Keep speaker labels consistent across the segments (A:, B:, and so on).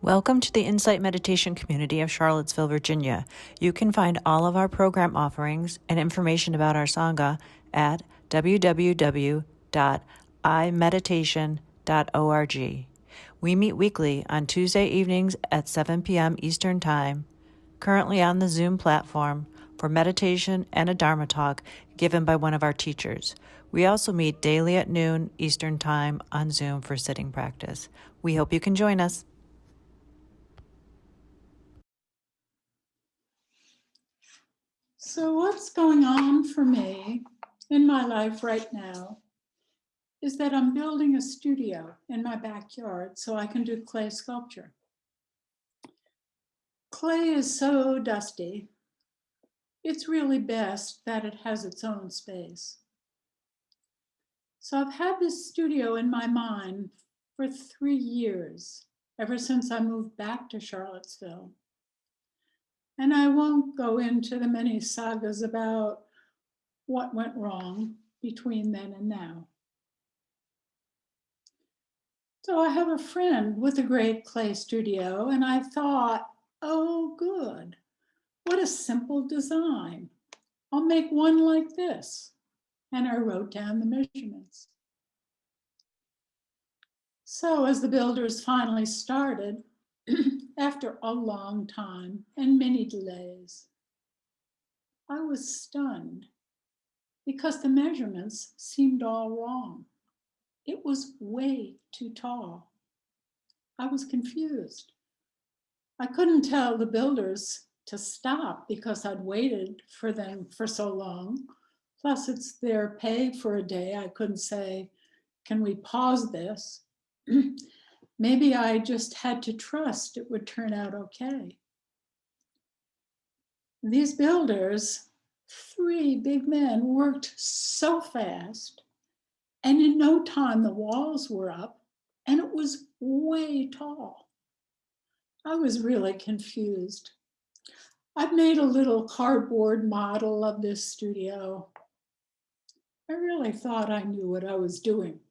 A: Welcome to the Insight Meditation community of Charlottesville, Virginia. You can find all of our program offerings and information about our Sangha at www.imeditation.org. We meet weekly on Tuesday evenings at 7 p.m. Eastern Time, currently on the Zoom platform for meditation and a Dharma talk given by one of our teachers. We also meet daily at noon Eastern Time on Zoom for sitting practice. We hope you can join us.
B: So what's going on for me in my life right now is that I'm building a studio in my backyard so I can do clay sculpture. Clay is so dusty. It's really best that it has its own space. So I've had this studio in my mind for 3 years, ever since I moved back to Charlottesville. And I won't go into the many sagas about what went wrong between then and now. So I have a friend with a great clay studio, and I thought, oh, good. What a simple design. I'll make one like this. And I wrote down the measurements. So as the builders finally started, after a long time and many delays, I was stunned because the measurements seemed all wrong. It was way too tall. I was confused. I couldn't tell the builders to stop because I'd waited for them for so long. Plus, it's their pay for a day. I couldn't say, can we pause this? Maybe I just had to trust it would turn out okay. These builders, 3 big men, worked so fast, and in no time the walls were up, and it was way tall. I was really confused. I've made a little cardboard model of this studio. I really thought I knew what I was doing.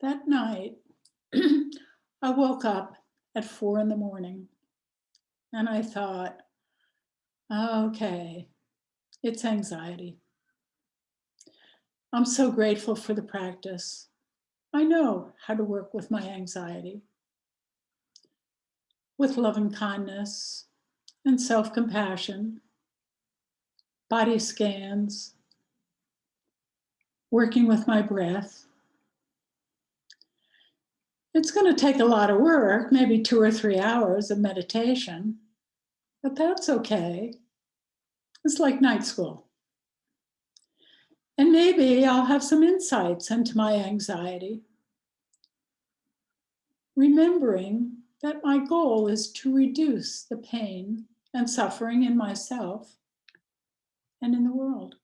B: That night, I woke up at 4 a.m. and I thought, okay, it's anxiety. I'm so grateful for the practice. I know how to work with my anxiety, with loving kindness and self-compassion, body scans, working with my breath. It's going to take a lot of work, maybe 2 or 3 hours of meditation, but that's okay. It's like night school. And maybe I'll have some insights into my anxiety, remembering that my goal is to reduce the pain and suffering in myself and in the world.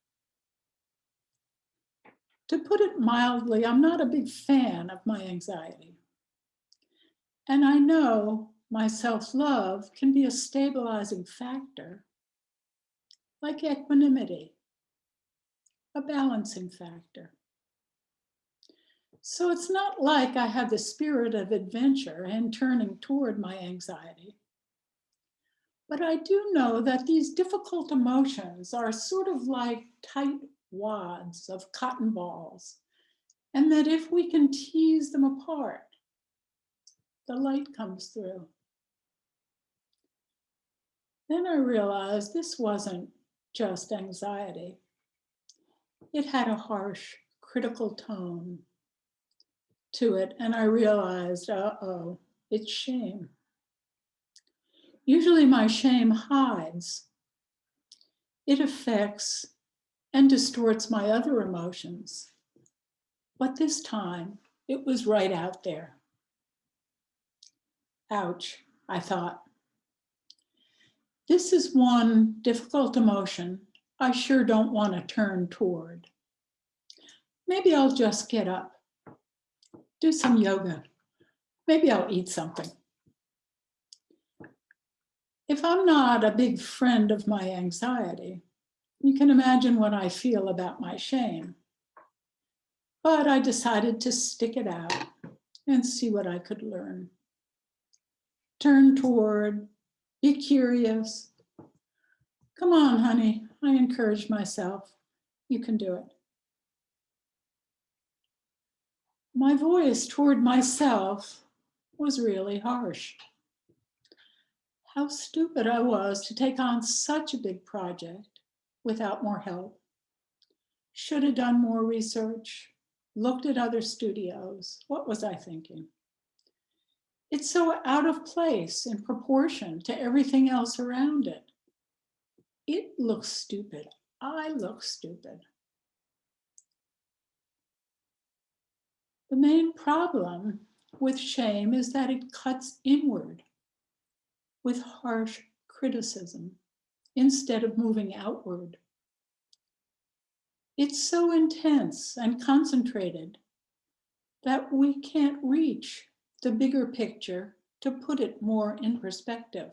B: To put it mildly, I'm not a big fan of my anxiety. And I know my self-love can be a stabilizing factor, like equanimity, a balancing factor. So it's not like I have the spirit of adventure and turning toward my anxiety. But I do know that these difficult emotions are sort of like tight wads of cotton balls, and that if we can tease them apart, the light comes through. Then I realized this wasn't just anxiety. It had a harsh, critical tone to it, and I realized, uh-oh, it's shame. Usually my shame hides. It affects and distorts my other emotions. But this time, it was right out there. Ouch, I thought. This is one difficult emotion I sure don't want to turn toward. Maybe I'll just get up, do some yoga. Maybe I'll eat something. If I'm not a big friend of my anxiety, you can imagine what I feel about my shame. But I decided to stick it out and see what I could learn. Turn toward, be curious. Come on, honey, I encouraged myself. You can do it. My voice toward myself was really harsh. How stupid I was to take on such a big project without more help. Should have done more research, looked at other studios. What was I thinking? It's so out of place in proportion to everything else around it. It looks stupid. I look stupid. The main problem with shame is that it cuts inward with harsh criticism instead of moving outward. It's so intense and concentrated that we can't reach the bigger picture to put it more in perspective.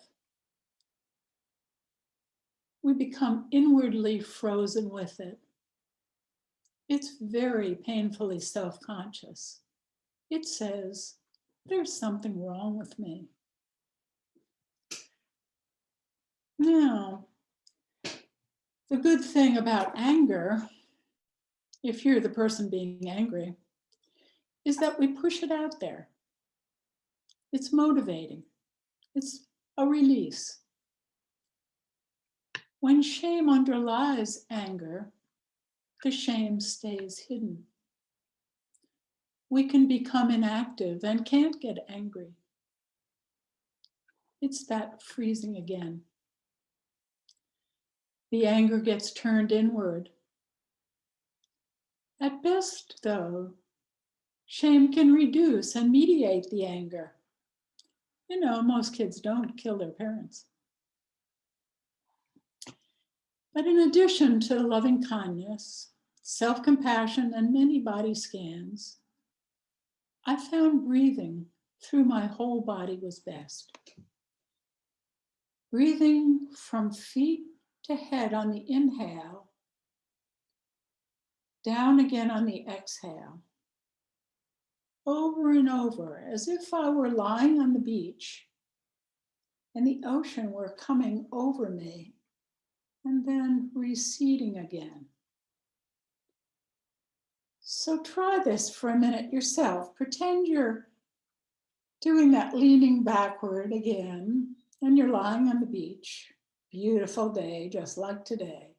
B: We become inwardly frozen with it. It's very painfully self-conscious. It says, there's something wrong with me. Now, the good thing about anger, if you're the person being angry, is that we push it out there. It's motivating. It's a release. When shame underlies anger, the shame stays hidden. We can become inactive and can't get angry. It's that freezing again. The anger gets turned inward. At best, though, shame can reduce and mediate the anger. You know, most kids don't kill their parents. But in addition to loving kindness, self-compassion, and many body scans, I found breathing through my whole body was best. Breathing from feet to head on the inhale, down again on the exhale, over and over, as if I were lying on the beach and the ocean were coming over me and then receding again. So try this for a minute yourself. Pretend you're doing that leaning backward again, and you're lying on the beach. Beautiful day, just like today.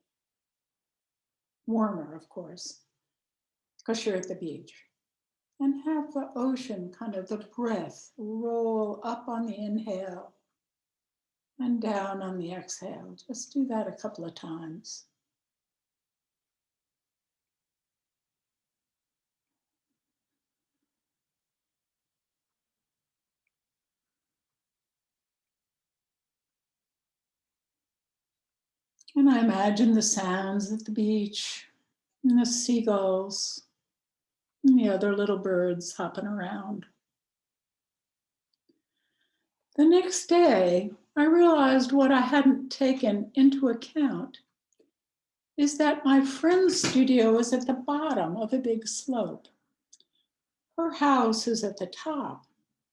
B: Warmer, of course, because you're at the beach. And have the ocean, kind of the breath, roll up on the inhale and down on the exhale. Just do that a couple of times. And I imagine the sounds at the beach and the seagulls and the other little birds hopping around. The next day, I realized what I hadn't taken into account is that my friend's studio is at the bottom of a big slope. Her house is at the top.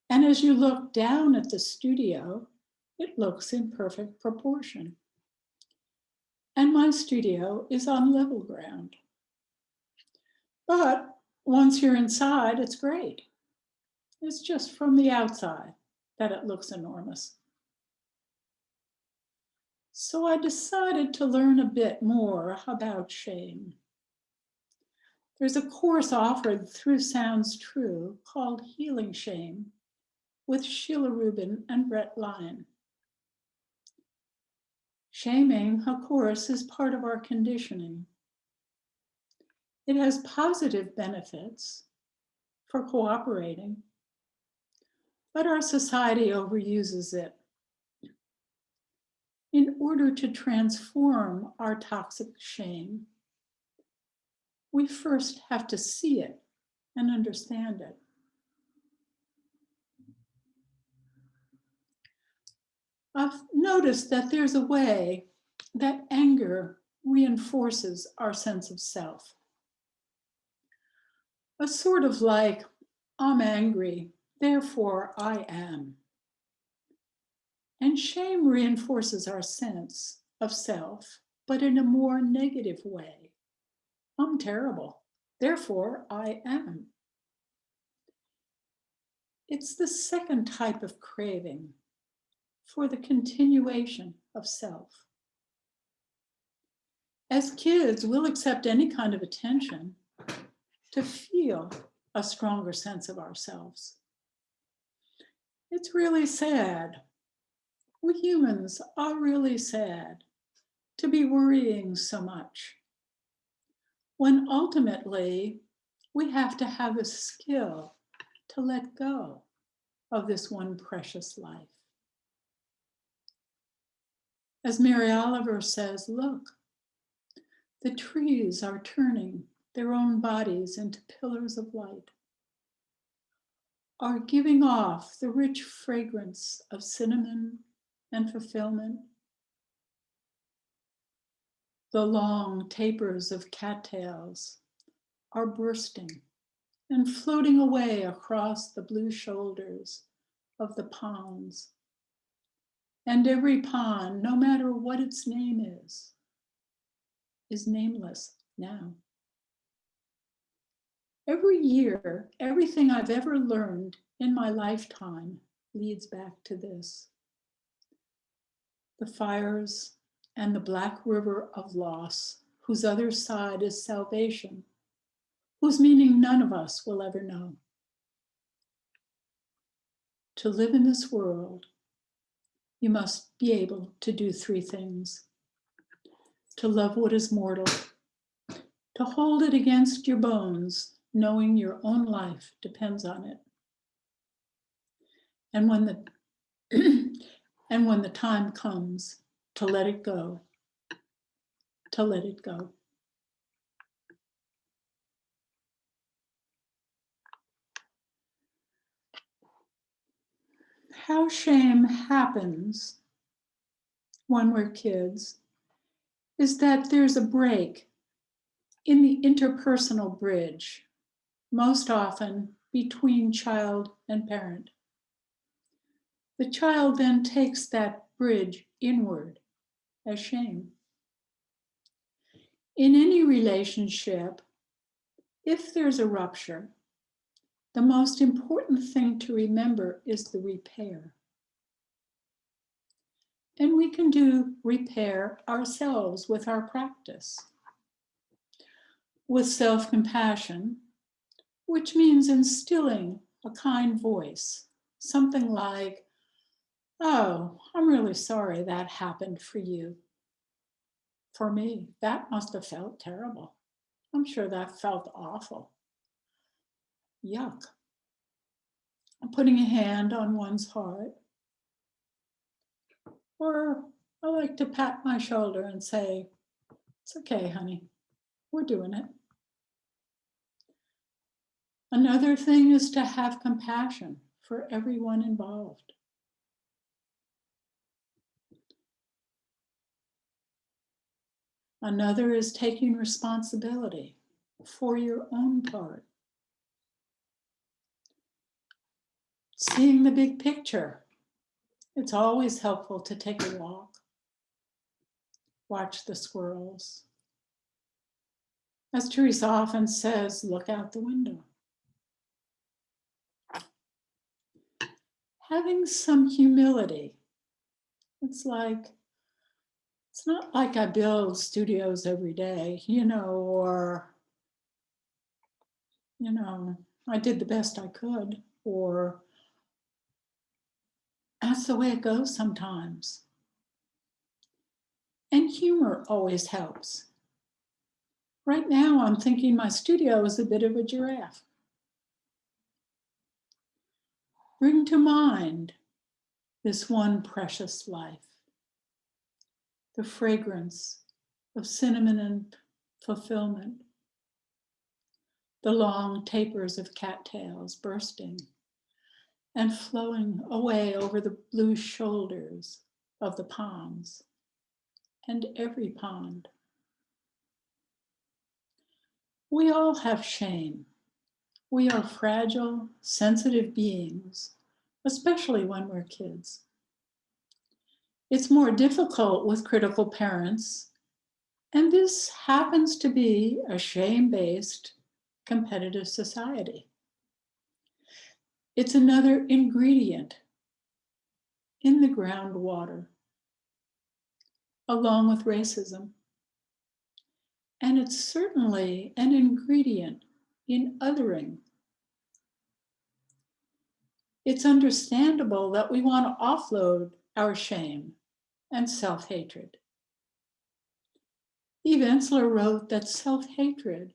B: And as you look down at the studio, it looks in perfect proportion. And my studio is on level ground. But once you're inside, it's great. It's just from the outside that it looks enormous. So I decided to learn a bit more about shame. There's a course offered through Sounds True called Healing Shame with Sheila Rubin and Lyon. Shaming, of course, is part of our conditioning. It has positive benefits for cooperating, but our society overuses it. In order to transform our toxic shame, we first have to see it and understand it. I've noticed that there's a way that anger reinforces our sense of self. A sort of like, I'm angry, Therefore, I am. And shame reinforces our sense of self, but in a more negative way. I'm terrible. Therefore, I am. It's the second type of craving for the continuation of self. As kids, we'll accept any kind of attention to feel a stronger sense of ourselves. It's really sad. We humans are really sad to be worrying so much, when ultimately we have to have a skill to let go of this one precious life. As Mary Oliver says, look, the trees are turning their own bodies into pillars of light, are giving off the rich fragrance of cinnamon and fulfillment. The long tapers of cattails are bursting and floating away across the blue shoulders of the ponds. And every pond, no matter what its name is nameless now. Every year, everything I've ever learned in my lifetime leads back to this. The fires and the black river of loss, whose other side is salvation, whose meaning none of us will ever know. To live in this world, you must be able to do three things: to love what is mortal, to hold it against your bones, knowing your own life depends on it. And when the time comes, to let it go, to let it go. How shame happens when we're kids is that there's a break in the interpersonal bridge, most often between child and parent. The child then takes that bridge inward as shame. In any relationship, if there's a rupture, the most important thing to remember is the repair. And we can do repair ourselves with our practice. With self-compassion, which means instilling a kind voice, something like, oh, I'm really sorry that happened for you. For me, that must have felt terrible. I'm sure that felt awful. Yuck. Putting a hand on one's heart. Or I like to pat my shoulder and say, it's okay, honey, we're doing it. Another thing is to have compassion for everyone involved. Another is taking responsibility for your own part. Seeing the big picture. It's always helpful to take a walk. Watch the squirrels. As Teresa often says, look out the window. Having some humility. It's not like I build studios every day, or, I did the best I could, or that's the way it goes sometimes. And humor always helps. Right now, I'm thinking my studio is a bit of a giraffe. Bring to mind this one precious life, the fragrance of cinnamon and fulfillment, the long tapers of cattails bursting and flowing away over the blue shoulders of the ponds and every pond. We all have shame We are fragile, sensitive beings, especially when we're kids. It's more difficult with critical parents, and this happens to be a shame-based, competitive society. It's another ingredient in the groundwater, along with racism. And it's certainly an ingredient in othering. It's understandable that we want to offload our shame and self-hatred. Eve Ensler wrote that self-hatred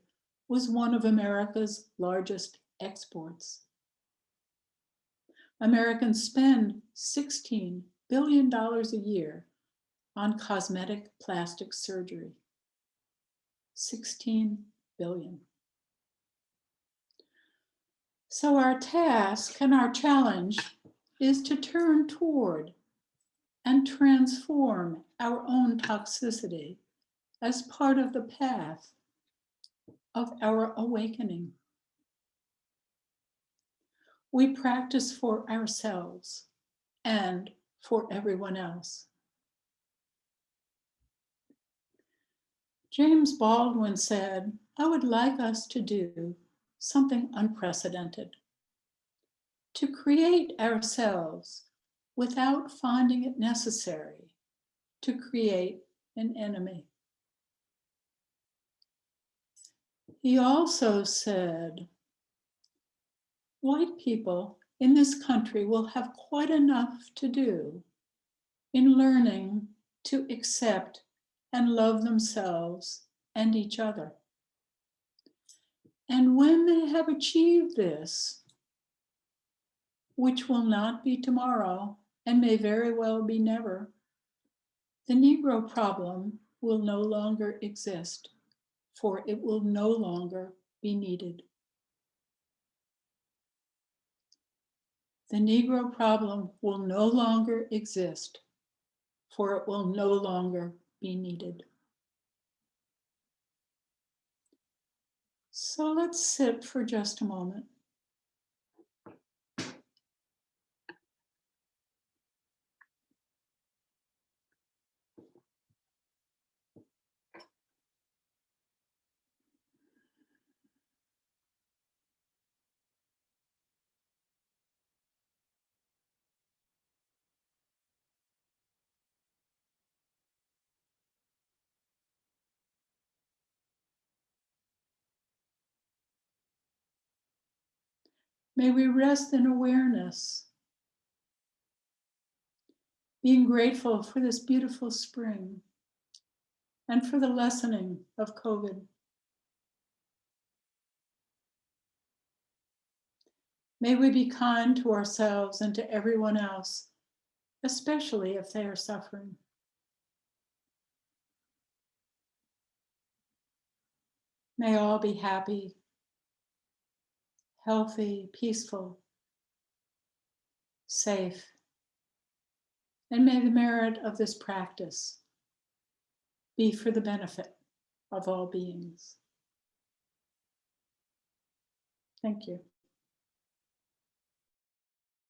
B: was one of America's largest exports. Americans spend $16 billion a year on cosmetic plastic surgery. 16 billion. So our task and our challenge is to turn toward and transform our own toxicity as part of the path of our awakening. We practice for ourselves and for everyone else. James Baldwin said, "I would like us to do something unprecedented, to create ourselves without finding it necessary to create an enemy." He also said, "White people in this country will have quite enough to do in learning to accept and love themselves and each other. And when they have achieved this, which will not be tomorrow and may very well be never, the Negro problem will no longer exist, for it will no longer be needed." The Negro problem will no longer exist, for it will no longer be needed. So let's sit for just a moment. May we rest in awareness, being grateful for this beautiful spring and for the lessening of COVID. May we be kind to ourselves and to everyone else, especially if they are suffering. May all be happy, healthy, peaceful, safe, and may the merit of this practice be for the benefit of all beings. Thank you.